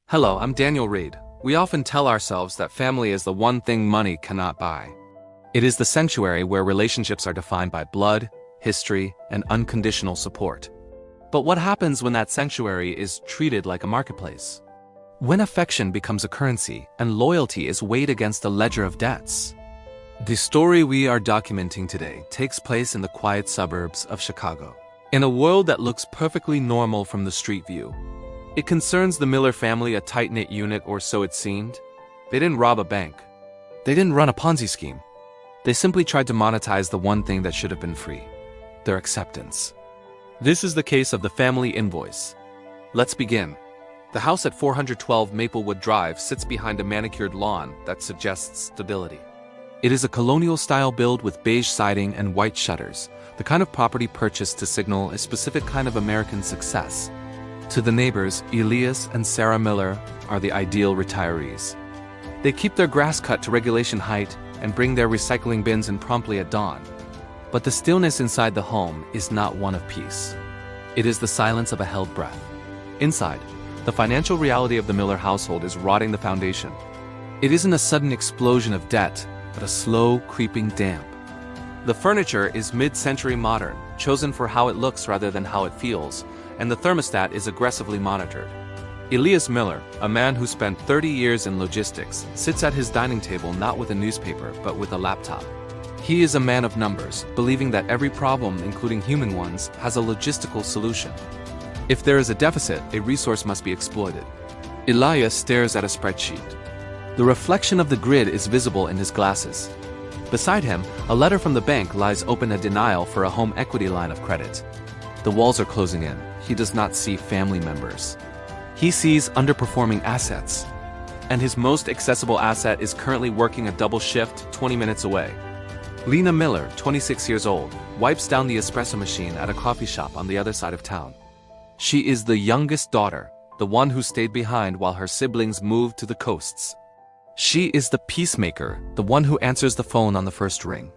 Hello, I'm Daniel Reed. We often tell ourselves that family is the one thing money cannot buy. It is the sanctuary where relationships are defined by blood, history, and unconditional support. But what happens when that sanctuary is treated like a marketplace? When affection becomes a currency and loyalty is weighed against a ledger of debts? The story we are documenting today takes place in the quiet suburbs of Chicago. In a world that looks perfectly normal from the street view, it concerns the Miller family, a tight-knit unit, or so it seemed. They didn't rob a bank. They didn't run a Ponzi scheme. They simply tried to monetize the one thing that should have been free: their acceptance. This is the case of the family Invoice. Let's begin. The house at 412 Maplewood Drive sits behind a manicured lawn that suggests stability. It is a colonial-style build with beige siding and white shutters, the kind of property purchased to signal a specific kind of American success. To the neighbors, Elias and Sarah Miller are the ideal retirees. They keep their grass cut to regulation height and bring their recycling bins in promptly at dawn. But the stillness inside the home is not one of peace. It is the silence of a held breath. Inside, the financial reality of the Miller household is rotting the foundation. It isn't a sudden explosion of debt, but a slow, creeping damp. The furniture is mid-century modern, chosen for how it looks rather than how it feels, and the thermostat is aggressively monitored. Elias Miller, a man who spent 30 years in logistics, sits at his dining table not with a newspaper but with a laptop. He is a man of numbers, believing that every problem, including human ones, has a logistical solution. If there is a deficit, a resource must be exploited. Elias stares at a spreadsheet. The reflection of the grid is visible in his glasses. Beside him, a letter from the bank lies open, a denial for a home equity line of credit. The walls are closing in. He does not see family members. He sees underperforming assets. And his most accessible asset is currently working a double shift 20 minutes away. Lena Miller, 26 years old, wipes down the espresso machine at a coffee shop on the other side of town. She is the youngest daughter, the one who stayed behind while her siblings moved to the coasts. She is the peacemaker, the one who answers the phone on the first ring.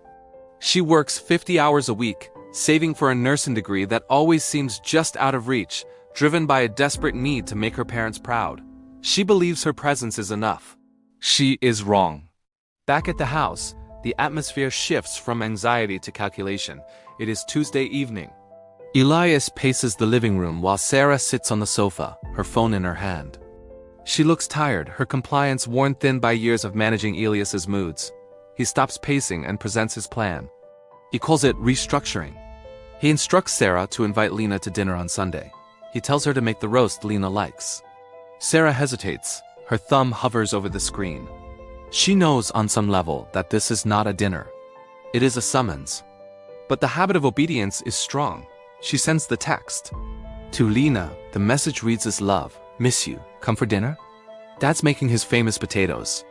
She works 50 hours a week, saving for a nursing degree that always seems just out of reach, driven by a desperate need to make her parents proud. She believes her presence is enough. She is wrong. Back at the house, the atmosphere shifts from anxiety to calculation. It is Tuesday evening. Elias paces the living room while Sarah sits on the sofa, her phone in her hand. She looks tired, her compliance worn thin by years of managing Elias's moods. He stops pacing and presents his plan. He calls it restructuring. He instructs Sarah to invite Lena to dinner on Sunday. He tells her to make the roast Lena likes. Sarah hesitates. Her thumb hovers over the screen. She knows on some level that this is not a dinner. It is a summons. But the habit of obedience is strong. She sends the text. To Lena, the message reads as love. Miss you. Come for dinner? Dad's making his famous potatoes.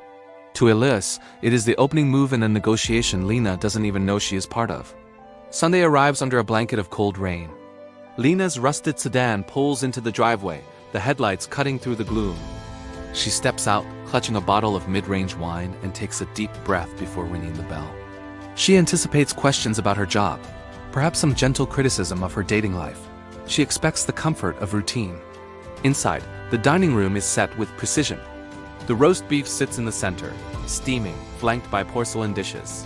To Elias, it is the opening move in a negotiation Lena doesn't even know she is part of. Sunday arrives under a blanket of cold rain. Lena's rusted sedan pulls into the driveway, the headlights cutting through the gloom. She steps out, clutching a bottle of mid-range wine, and takes a deep breath before ringing the bell. She anticipates questions about her job, perhaps some gentle criticism of her dating life. She expects the comfort of routine. Inside, the dining room is set with precision. The roast beef sits in the center, steaming, flanked by porcelain dishes.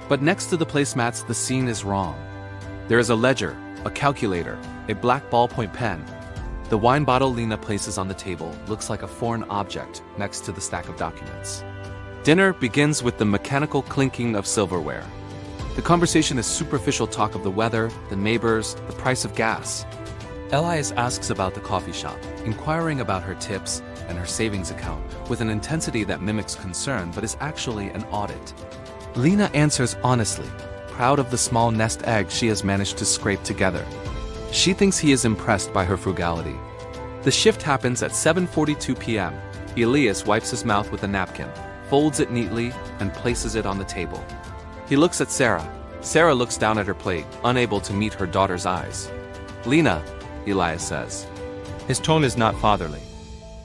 But next to the placemats, the scene is wrong. There is a ledger, a calculator, a black ballpoint pen. The wine bottle Lena places on the table looks like a foreign object next to the stack of documents. Dinner begins with the mechanical clinking of silverware. The conversation is superficial talk of the weather, the neighbors, the price of gas. Elias asks about the coffee shop, inquiring about her tips and her savings account with an intensity that mimics concern but is actually an audit. Lena answers honestly, proud of the small nest egg she has managed to scrape together. She thinks he is impressed by her frugality. The shift happens at 7:42 p.m. Elias wipes his mouth with a napkin, folds it neatly, and places it on the table. He looks at Sarah. Sarah looks down at her plate, unable to meet her daughter's eyes. Lena, Elias says. His tone is not fatherly.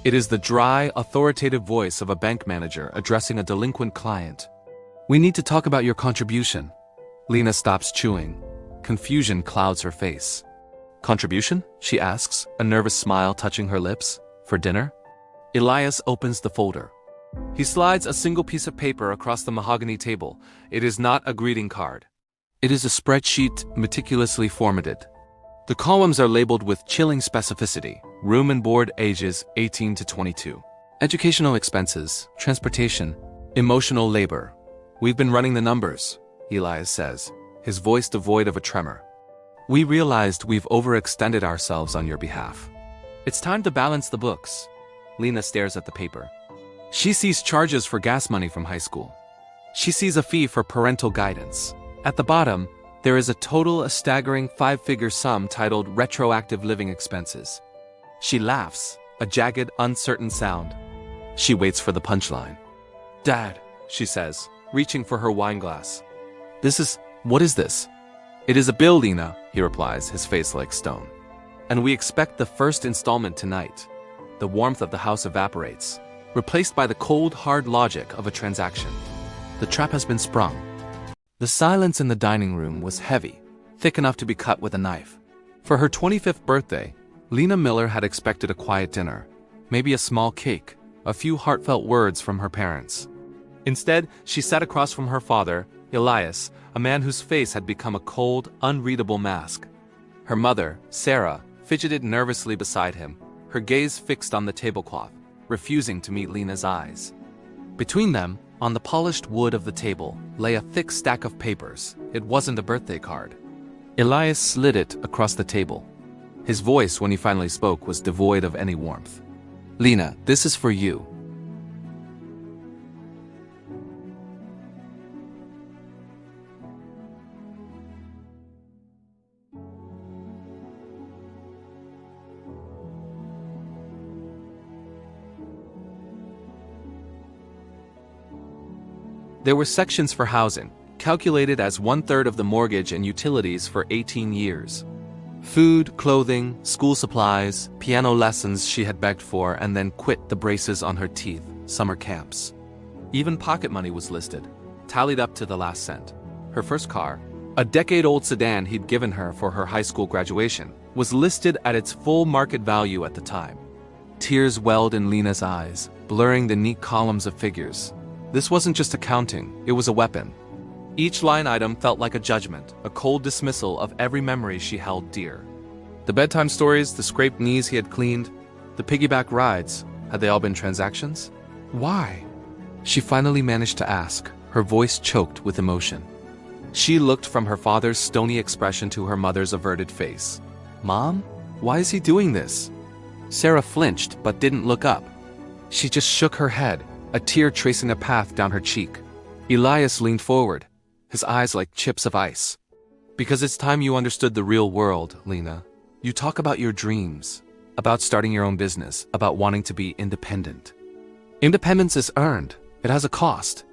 It is the dry, authoritative voice of a bank manager addressing a delinquent client. We need to talk about your contribution. Lena stops chewing. Confusion clouds her face. Contribution? She asks, a nervous smile touching her lips. For dinner? Elias opens the folder. He slides a single piece of paper across the mahogany table. It is not a greeting card. It is a spreadsheet meticulously formatted. The columns are labeled with chilling specificity: room and board, ages 18 to 22. Educational expenses, transportation, emotional labor. We've been running the numbers, Elias says, his voice devoid of a tremor. We realized we've overextended ourselves on your behalf. It's time to balance the books. Lena stares at the paper. She sees charges for gas money from high school. She sees a fee for parental guidance. At the bottom, there is a staggering 5-figure sum titled Retroactive Living Expenses. She laughs, a jagged, uncertain sound. She waits for the punchline. Dad, she says, reaching for her wine glass. What is this? It is a bill, Lena, he replies, his face like stone. And we expect the first installment tonight. The warmth of the house evaporates, replaced by the cold, hard logic of a transaction. The trap has been sprung. The silence in the dining room was heavy, thick enough to be cut with a knife. For her 25th birthday, Lena Miller had expected a quiet dinner, maybe a small cake, a few heartfelt words from her parents. Instead, she sat across from her father, Elias, a man whose face had become a cold, unreadable mask. Her mother, Sarah, fidgeted nervously beside him, her gaze fixed on the tablecloth, refusing to meet Lena's eyes. Between them, on the polished wood of the table, lay a thick stack of papers. It wasn't a birthday card. Elias slid it across the table. His voice, when he finally spoke, was devoid of any warmth. Lena, this is for you. There were sections for housing, calculated as 1/3 of the mortgage and utilities for 18 years. Food, clothing, school supplies, piano lessons she had begged for and then quit the braces on her teeth, summer camps. Even pocket money was listed, tallied up to the last cent. Her first car, a decade-old sedan he'd given her for her high school graduation, was listed at its full market value at the time. Tears welled in Lena's eyes, blurring the neat columns of figures. This wasn't just accounting, it was a weapon. Each line item felt like a judgment, a cold dismissal of every memory she held dear. The bedtime stories, the scraped knees he had cleaned, the piggyback rides, had they all been transactions? Why? She finally managed to ask, her voice choked with emotion. She looked from her father's stony expression to her mother's averted face. Mom? Why is he doing this? Sarah flinched but didn't look up. She just shook her head, a tear tracing a path down her cheek. Elias leaned forward, his eyes like chips of ice. Because it's time you understood the real world, Lena. You talk about your dreams, about starting your own business, about wanting to be independent. Independence is earned. It has a cost.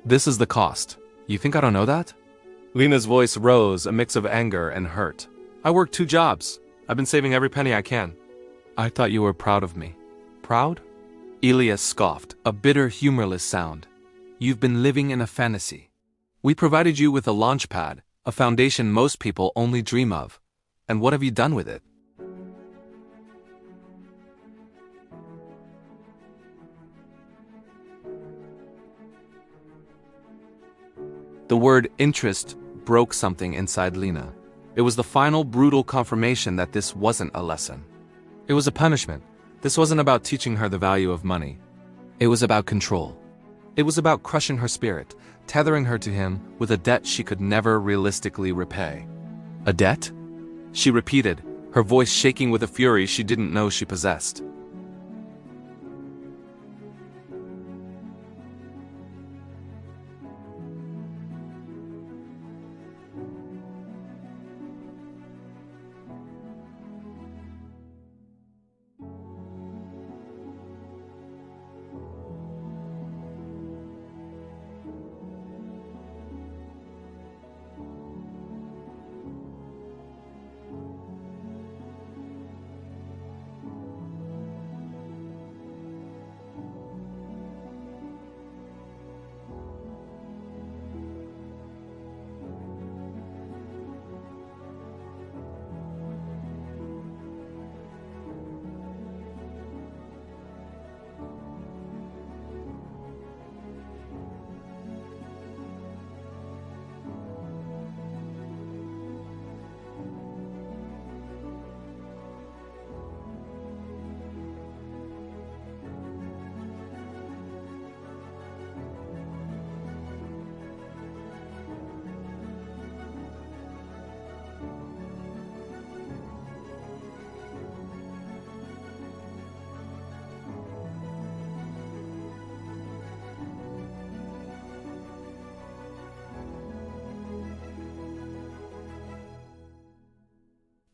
This is the cost. You think I don't know that? Lena's voice rose, a mix of anger and hurt. I work 2 jobs. I've been saving every penny I can. I thought you were proud of me. Proud? Elias scoffed, a bitter, humorless sound. You've been living in a fantasy. We provided you with a launch pad, a foundation most people only dream of. And what have you done with it? The word interest broke something inside Lena. It was the final brutal confirmation that this wasn't a lesson. It was a punishment. This wasn't about teaching her the value of money. It was about control. It was about crushing her spirit, tethering her to him with a debt she could never realistically repay. A debt? She repeated, her voice shaking with a fury she didn't know she possessed.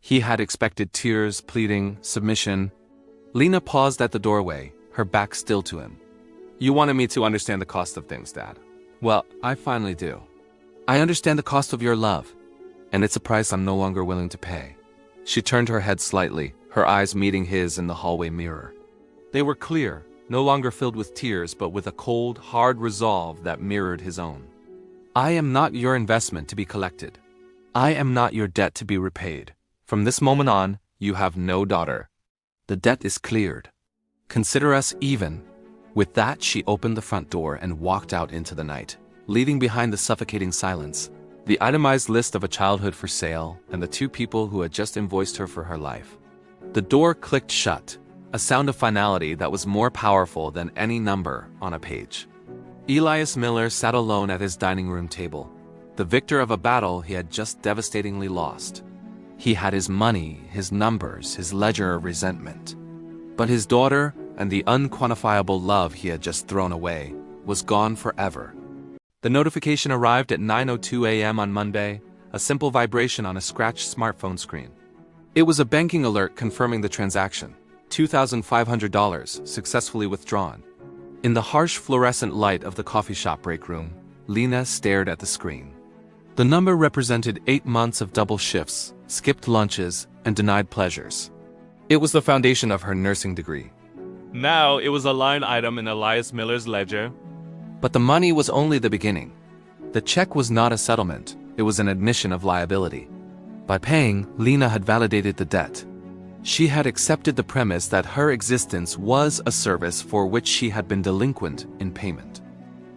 He had expected tears, pleading, submission. Lena paused at the doorway, her back still to him. "You wanted me to understand the cost of things, Dad. Well, I finally do. I understand the cost of your love, and it's a price I'm no longer willing to pay." She turned her head slightly, her eyes meeting his in the hallway mirror. They were clear, no longer filled with tears, but with a cold, hard resolve that mirrored his own. "I am not your investment to be collected. I am not your debt to be repaid. From this moment on, you have no daughter. The debt is cleared. Consider us even." With that, she opened the front door and walked out into the night, leaving behind the suffocating silence, the itemized list of a childhood for sale, and the two people who had just invoiced her for her life. The door clicked shut, a sound of finality that was more powerful than any number on a page. Elias Miller sat alone at his dining room table, the victor of a battle he had just devastatingly lost. He had his money, his numbers, his ledger of resentment. But his daughter, and the unquantifiable love he had just thrown away, was gone forever. The notification arrived at 9:02 a.m. on Monday, a simple vibration on a scratched smartphone screen. It was a banking alert confirming the transaction, $2,500 successfully withdrawn. In the harsh fluorescent light of the coffee shop break room, Lena stared at the screen. The number represented 8 months of double shifts, skipped lunches, and denied pleasures. It was the foundation of her nursing degree. Now it was a line item in Elias Miller's ledger. But the money was only the beginning. The check was not a settlement, it was an admission of liability. By paying, Lena had validated the debt. She had accepted the premise that her existence was a service for which she had been delinquent in payment.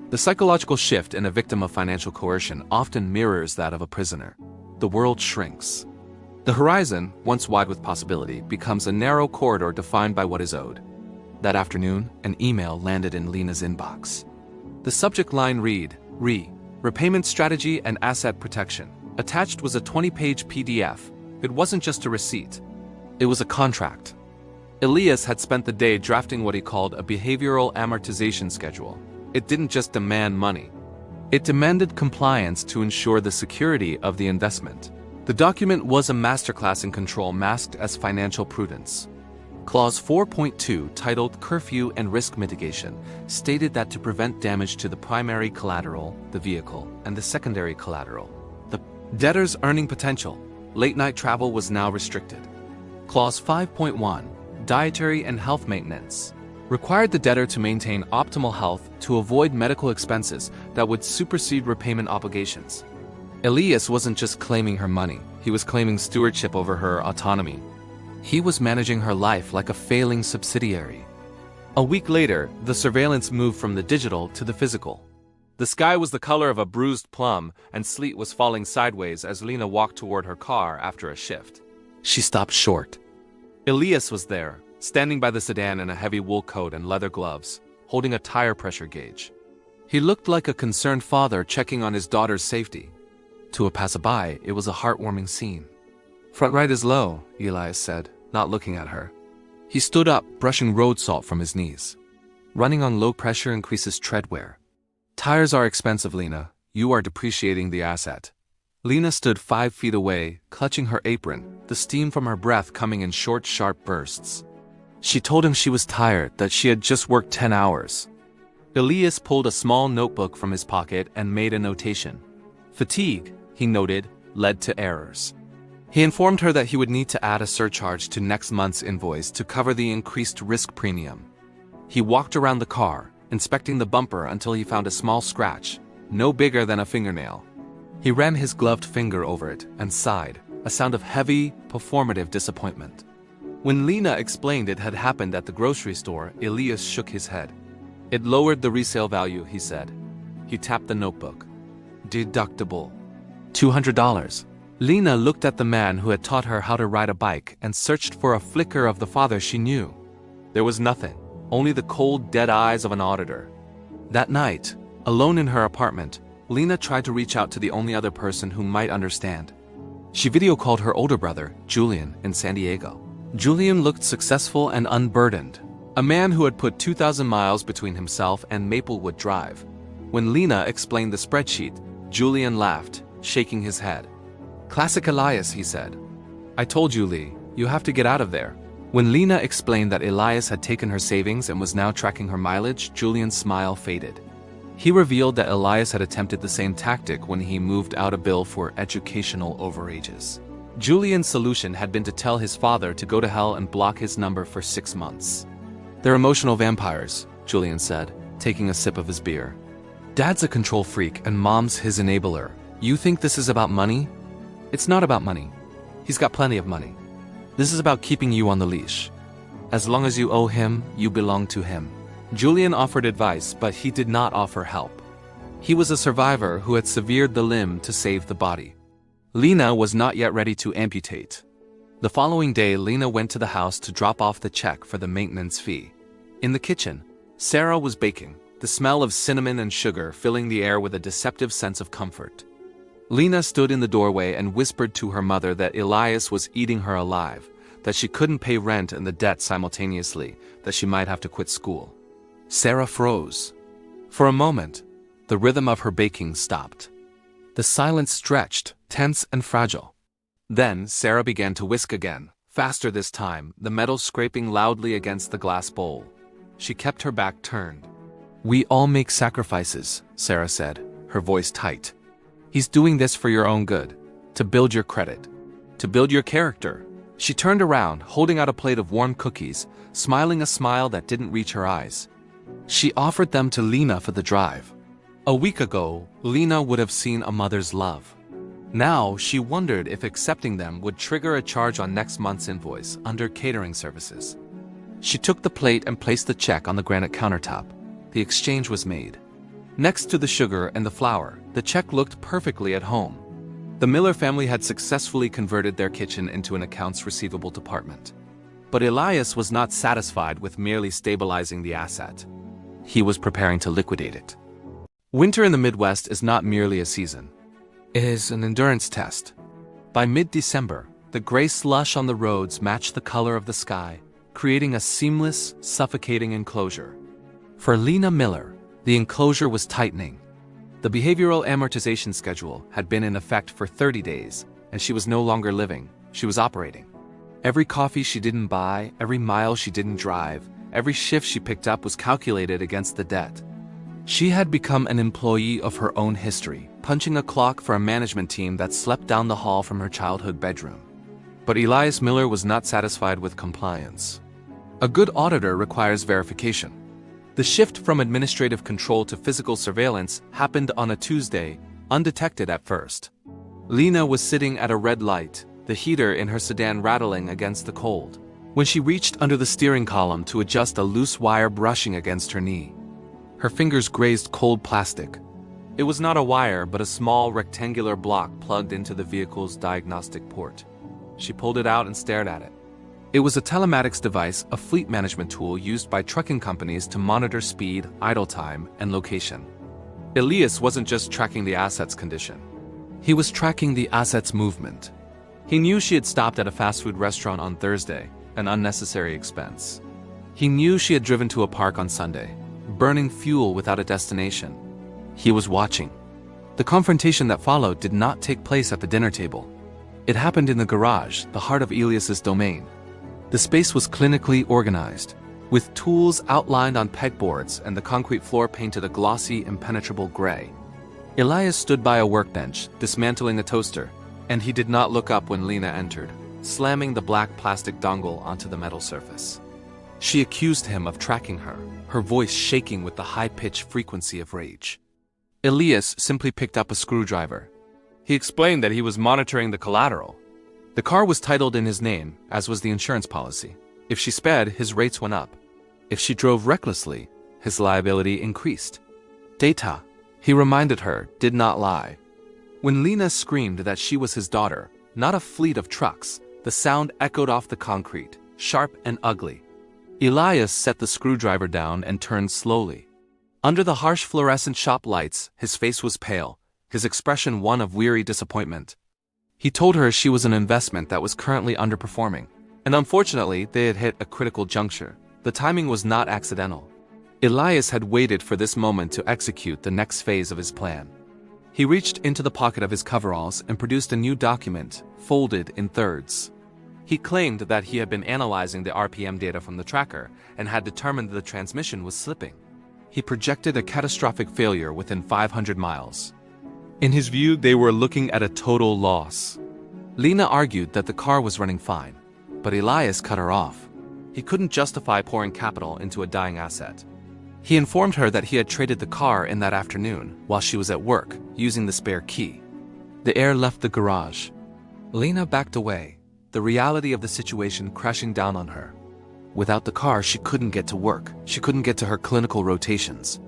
The psychological shift in a victim of financial coercion often mirrors that of a prisoner. The world shrinks. The horizon, once wide with possibility, becomes a narrow corridor defined by what is owed. That afternoon, an email landed in Lena's inbox. The subject line read, Repayment Strategy and Asset Protection. Attached was a 20-page PDF. It wasn't just a receipt. It was a contract. Elias had spent the day drafting what he called a behavioral amortization schedule. It didn't just demand money. It demanded compliance to ensure the security of the investment. The document was a masterclass in control masked as financial prudence. Clause 4.2, titled Curfew and Risk Mitigation, stated that to prevent damage to the primary collateral, the vehicle, and the secondary collateral, the debtor's earning potential, late-night travel was now restricted. Clause 5.1, Dietary and Health Maintenance, required the debtor to maintain optimal health to avoid medical expenses that would supersede repayment obligations. Elias wasn't just claiming her money, he was claiming stewardship over her autonomy. He was managing her life like a failing subsidiary. A week later, the surveillance moved from the digital to the physical. The sky was the color of a bruised plum, and sleet was falling sideways as Lena walked toward her car after a shift. She stopped short. Elias was there, standing by the sedan in a heavy wool coat and leather gloves, holding a tire pressure gauge. He looked like a concerned father checking on his daughter's safety. To a passerby, it was a heartwarming scene. "Front right is low," Elias said, not looking at her. He stood up, brushing road salt from his knees. "Running on low pressure increases tread wear. Tires are expensive, Lena. You are depreciating the asset." Lena stood 5 feet away, clutching her apron, the steam from her breath coming in short, sharp bursts. She told him she was tired, that she had just worked 10 hours. Elias pulled a small notebook from his pocket and made a notation. Fatigue, he noted, led to errors. He informed her that he would need to add a surcharge to next month's invoice to cover the increased risk premium. He walked around the car, inspecting the bumper until he found a small scratch, no bigger than a fingernail. He ran his gloved finger over it and sighed, a sound of heavy, performative disappointment. When Lena explained it had happened at the grocery store, Elias shook his head. "It lowered the resale value," he said. He tapped the notebook. "Deductible. $200. Lena looked at the man who had taught her how to ride a bike and searched for a flicker of the father she knew. There was nothing, only the cold, dead eyes of an auditor. That night, alone in her apartment, Lena tried to reach out to the only other person who might understand. She video-called her older brother, Julian, in San Diego. Julian looked successful and unburdened, a man who had put 2,000 miles between himself and Maplewood Drive. When Lena explained the spreadsheet, Julian laughed, shaking his head. "Classic Elias," he said. I told you, Lee, you have to get out of there. When Lena explained that Elias had taken her savings and was now tracking her mileage, Julian's smile faded. He revealed that Elias had attempted the same tactic when he moved out a bill for educational overages. Julian's solution had been to tell his father to go to hell and block his number for 6 months. They're emotional vampires, Julian said, taking a sip of his beer. Dad's a control freak and Mom's his enabler. You think this is about money? It's not about money. He's got plenty of money. This is about keeping you on the leash. As long as you owe him, you belong to him. Julian offered advice, but he did not offer help. He was a survivor who had severed the limb to save the body. Lena was not yet ready to amputate. The following day, Lena went to the house to drop off the check for the maintenance fee. In the kitchen, Sarah was baking, the smell of cinnamon and sugar filling the air with a deceptive sense of comfort. Lena stood in the doorway and whispered to her mother that Elias was eating her alive, that she couldn't pay rent and the debt simultaneously, that she might have to quit school. Sarah froze. For a moment, the rhythm of her baking stopped. The silence stretched, tense and fragile. Then Sarah began to whisk again, faster this time, the metal scraping loudly against the glass bowl. She kept her back turned. "We all make sacrifices," Sarah said, her voice tight. "He's doing this for your own good, to build your credit, to build your character." She turned around, holding out a plate of warm cookies, smiling a smile that didn't reach her eyes. She offered them to Lena for the drive. A week ago, Lena would have seen a mother's love. Now, she wondered if accepting them would trigger a charge on next month's invoice under catering services. She took the plate and placed the check on the granite countertop. The exchange was made. Next to the sugar and the flour, the check looked perfectly at home. The Miller family had successfully converted their kitchen into an accounts receivable department. But Elias was not satisfied with merely stabilizing the asset. He was preparing to liquidate it. Winter in the Midwest is not merely a season. It is an endurance test. By mid-December, the gray slush on the roads matched the color of the sky, creating a seamless, suffocating enclosure. For Lena Miller, the enclosure was tightening. The behavioral amortization schedule had been in effect for 30 days, and she was no longer living, she was operating. Every coffee she didn't buy, every mile she didn't drive, every shift she picked up was calculated against the debt. She had become an employee of her own history, punching a clock for a management team that slept down the hall from her childhood bedroom. But Elias Miller was not satisfied with compliance. A good auditor requires verification. The shift from administrative control to physical surveillance happened on a Tuesday, undetected at first. Lena was sitting at a red light, the heater in her sedan rattling against the cold, when she reached under the steering column to adjust a loose wire brushing against her knee. Her fingers grazed cold plastic. It was not a wire, but a small rectangular block plugged into the vehicle's diagnostic port. She pulled it out and stared at it. It was a telematics device, a fleet management tool used by trucking companies to monitor speed, idle time, and location. Elias wasn't just tracking the asset's condition. He was tracking the asset's movement. He knew she had stopped at a fast food restaurant on Thursday, an unnecessary expense. He knew she had driven to a park on Sunday, burning fuel without a destination. He was watching. The confrontation that followed did not take place at the dinner table. It happened in the garage, the heart of Elias's domain. The space was clinically organized, with tools outlined on pegboards and the concrete floor painted a glossy, impenetrable gray. Elias stood by a workbench, dismantling a toaster, and he did not look up when Lena entered, slamming the black plastic dongle onto the metal surface. She accused him of tracking her, her voice shaking with the high-pitched frequency of rage. Elias simply picked up a screwdriver. He explained that he was monitoring the collateral. The car was titled in his name, as was the insurance policy. If she sped, his rates went up. If she drove recklessly, his liability increased. Data, he reminded her, did not lie. When Lena screamed that she was his daughter, not a fleet of trucks, the sound echoed off the concrete, sharp and ugly. Elias set the screwdriver down and turned slowly. Under the harsh fluorescent shop lights, his face was pale, his expression one of weary disappointment. He told her she was an investment that was currently underperforming, and unfortunately they had hit a critical juncture. The timing was not accidental. Elias had waited for this moment to execute the next phase of his plan. He reached into the pocket of his coveralls and produced a new document, folded in thirds. He claimed that he had been analyzing the RPM data from the tracker and had determined the transmission was slipping. He projected a catastrophic failure within 500 miles. In his view, they were looking at a total loss. Lena argued that the car was running fine, but Elias cut her off. He couldn't justify pouring capital into a dying asset. He informed her that he had traded the car in that afternoon while she was at work, using the spare key. The heir left the garage. Lena backed away, the reality of the situation crashing down on her. Without the car, she couldn't get to work. She couldn't get to her clinical rotations.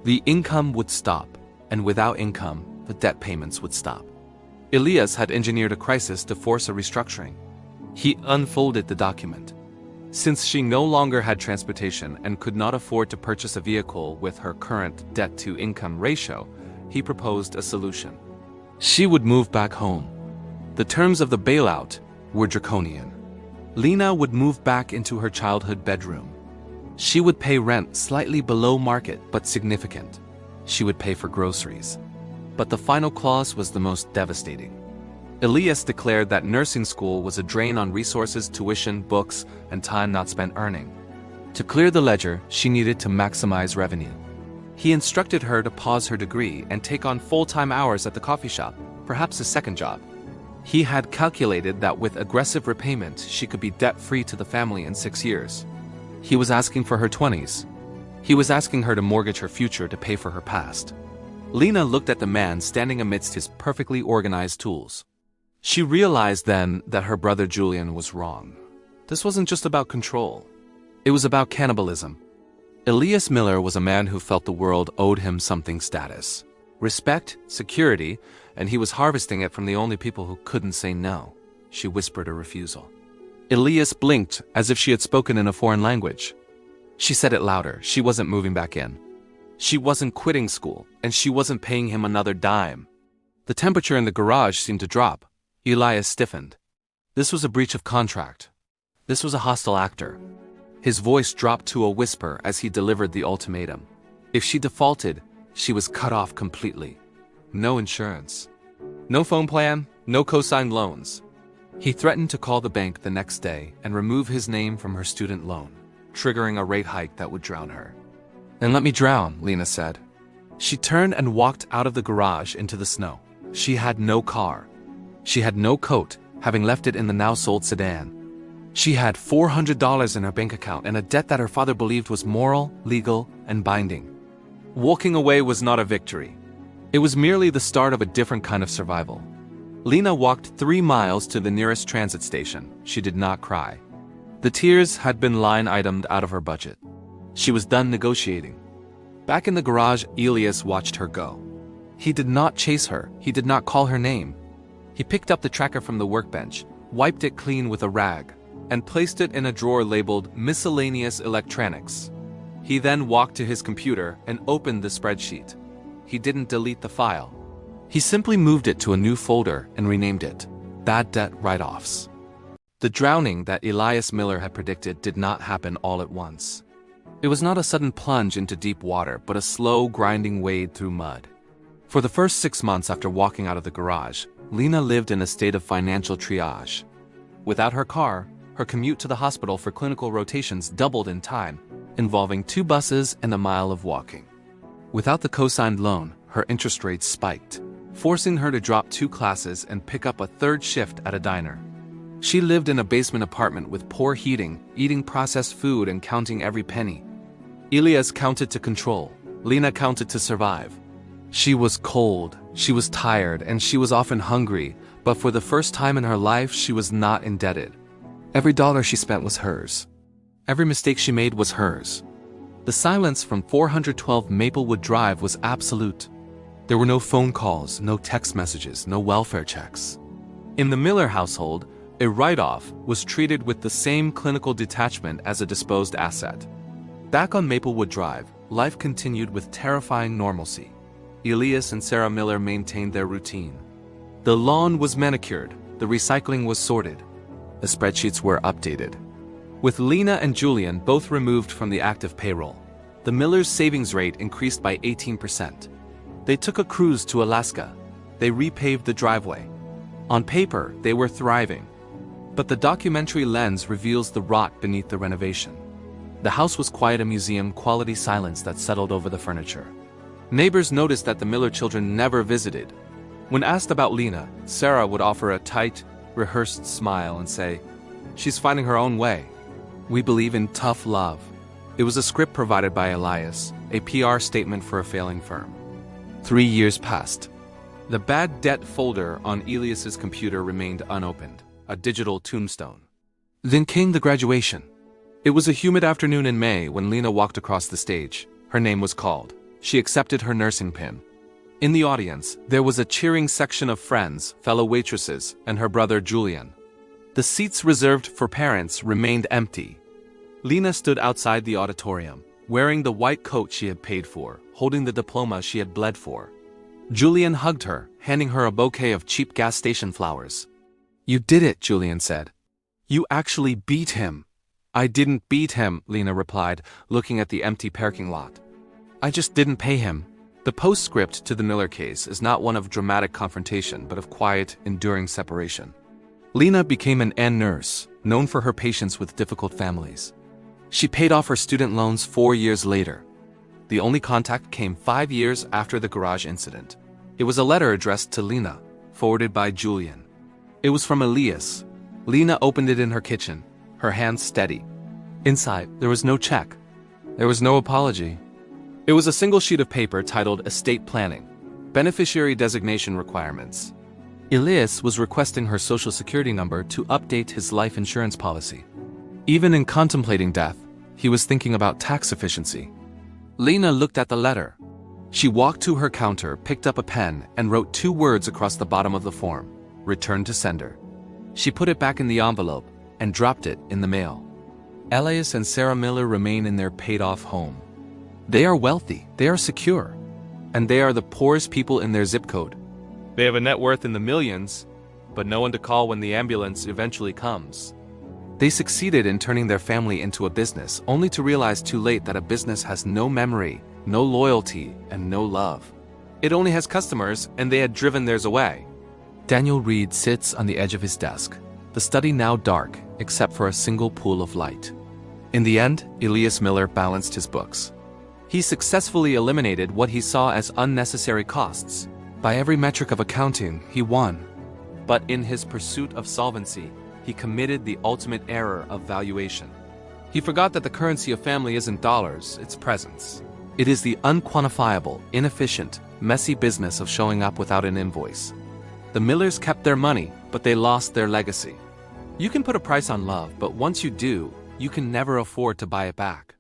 The income would stop, and without income, the debt payments would stop. Elias had engineered a crisis to force a restructuring. He unfolded the document. Since she no longer had transportation and could not afford to purchase a vehicle with her current debt-to-income ratio, he proposed a solution. She would move back home. The terms of the bailout were draconian. Lena would move back into her childhood bedroom. She would pay rent slightly below market but significant. She would pay for groceries. But the final clause was the most devastating. Elias declared that nursing school was a drain on resources, tuition, books, and time not spent earning. To clear the ledger, she needed to maximize revenue. He instructed her to pause her degree and take on full-time hours at the coffee shop, perhaps a second job. He had calculated that with aggressive repayment, she could be debt-free to the family in 6 years. He was asking for her 20s. He was asking her to mortgage her future to pay for her past. Lena looked at the man standing amidst his perfectly organized tools. She realized then that her brother Julian was wrong. This wasn't just about control. It was about cannibalism. Elias Miller was a man who felt the world owed him something: status, respect, security, and he was harvesting it from the only people who couldn't say no. She whispered a refusal. Elias blinked as if she had spoken in a foreign language. She said it louder. She wasn't moving back in. She wasn't quitting school, and she wasn't paying him another dime. The temperature in the garage seemed to drop. Elias stiffened. This was a breach of contract. This was a hostile actor. His voice dropped to a whisper as he delivered the ultimatum. If she defaulted, she was cut off completely. No insurance. No phone plan, no co-signed loans. He threatened to call the bank the next day and remove his name from her student loan, triggering a rate hike that would drown her. "Then let me drown," Lena said. She turned and walked out of the garage into the snow. She had no car. She had no coat, having left it in the now-sold sedan. She had $400 in her bank account and a debt that her father believed was moral, legal, and binding. Walking away was not a victory. It was merely the start of a different kind of survival. Lena walked 3 miles to the nearest transit station. She did not cry. The tears had been line-itemed out of her budget. She was done negotiating. Back in the garage, Elias watched her go. He did not chase her. He did not call her name. He picked up the tracker from the workbench, wiped it clean with a rag, and placed it in a drawer labeled Miscellaneous Electronics. He then walked to his computer and opened the spreadsheet. He didn't delete the file. He simply moved it to a new folder and renamed it Bad Debt Write-Offs. The drowning that Elias Miller had predicted did not happen all at once. It was not a sudden plunge into deep water, but a slow, grinding wade through mud. For the first 6 months after walking out of the garage, Lena lived in a state of financial triage. Without her car, her commute to the hospital for clinical rotations doubled in time, involving 2 buses and a mile of walking. Without the co-signed loan, her interest rates spiked, forcing her to drop 2 classes and pick up a 3rd shift at a diner. She lived in a basement apartment with poor heating, eating processed food and counting every penny. Elias counted to control. Lena counted to survive. She was cold, she was tired, and she was often hungry, but for the first time in her life, she was not indebted. Every dollar she spent was hers. Every mistake she made was hers. The silence from 412 Maplewood Drive was absolute. There were no phone calls, no text messages, no welfare checks. In the Miller household, a write-off was treated with the same clinical detachment as a disposed asset. Back on Maplewood Drive, life continued with terrifying normalcy. Elias and Sarah Miller maintained their routine. The lawn was manicured, the recycling was sorted, the spreadsheets were updated. With Lena and Julian both removed from the active payroll, the Millers' savings rate increased by 18%. They took a cruise to Alaska. They repaved the driveway. On paper, they were thriving. But the documentary lens reveals the rot beneath the renovation. The house was quite a museum-quality silence that settled over the furniture. Neighbors noticed that the Miller children never visited. When asked about Lena, Sarah would offer a tight, rehearsed smile and say, "She's finding her own way. We believe in tough love." It was a script provided by Elias, a PR statement for a failing firm. 3 years passed. The bad debt folder on Elias's computer remained unopened, a digital tombstone. Then came the graduation. It was a humid afternoon in May when Lena walked across the stage. Her name was called. She accepted her nursing pin. In the audience, there was a cheering section of friends, fellow waitresses, and her brother Julian. The seats reserved for parents remained empty. Lena stood outside the auditorium, wearing the white coat she had paid for, holding the diploma she had bled for. Julian hugged her, handing her a bouquet of cheap gas station flowers. "You did it," Julian said. "You actually beat him." "I didn't beat him," Lena replied, looking at the empty parking lot. "I just didn't pay him." The postscript to the Miller case is not one of dramatic confrontation, but of quiet, enduring separation. Lena became an nurse, known for her patience with difficult families. She paid off her student loans 4 years later. The only contact came 5 years after the garage incident. It was a letter addressed to Lena, forwarded by Julian. It was from Elias. Lena opened it in her kitchen, her hands steady. Inside, there was no check. There was no apology. It was a single sheet of paper titled Estate Planning, Beneficiary Designation Requirements. Elias was requesting her social security number to update his life insurance policy. Even in contemplating death, he was thinking about tax efficiency. Lena looked at the letter. She walked to her counter, picked up a pen, and wrote 2 words across the bottom of the form: "Return to sender." She put it back in the envelope and dropped it in the mail. Elias and Sarah Miller remain in their paid-off home. They are wealthy, they are secure, and they are the poorest people in their zip code. They have a net worth in the millions, but no one to call when the ambulance eventually comes. They succeeded in turning their family into a business, only to realize too late that a business has no memory, no loyalty, and no love. It only has customers, and they had driven theirs away. Daniel Reed sits on the edge of his desk, the study now dark except for a single pool of light. In the end, Elias Miller balanced his books. He successfully eliminated what he saw as unnecessary costs. By every metric of accounting, he won. But in his pursuit of solvency, he committed the ultimate error of valuation. He forgot that the currency of family isn't dollars, it's presence. It is the unquantifiable, inefficient, messy business of showing up without an invoice. The Millers kept their money, but they lost their legacy. You can put a price on love, but once you do, you can never afford to buy it back.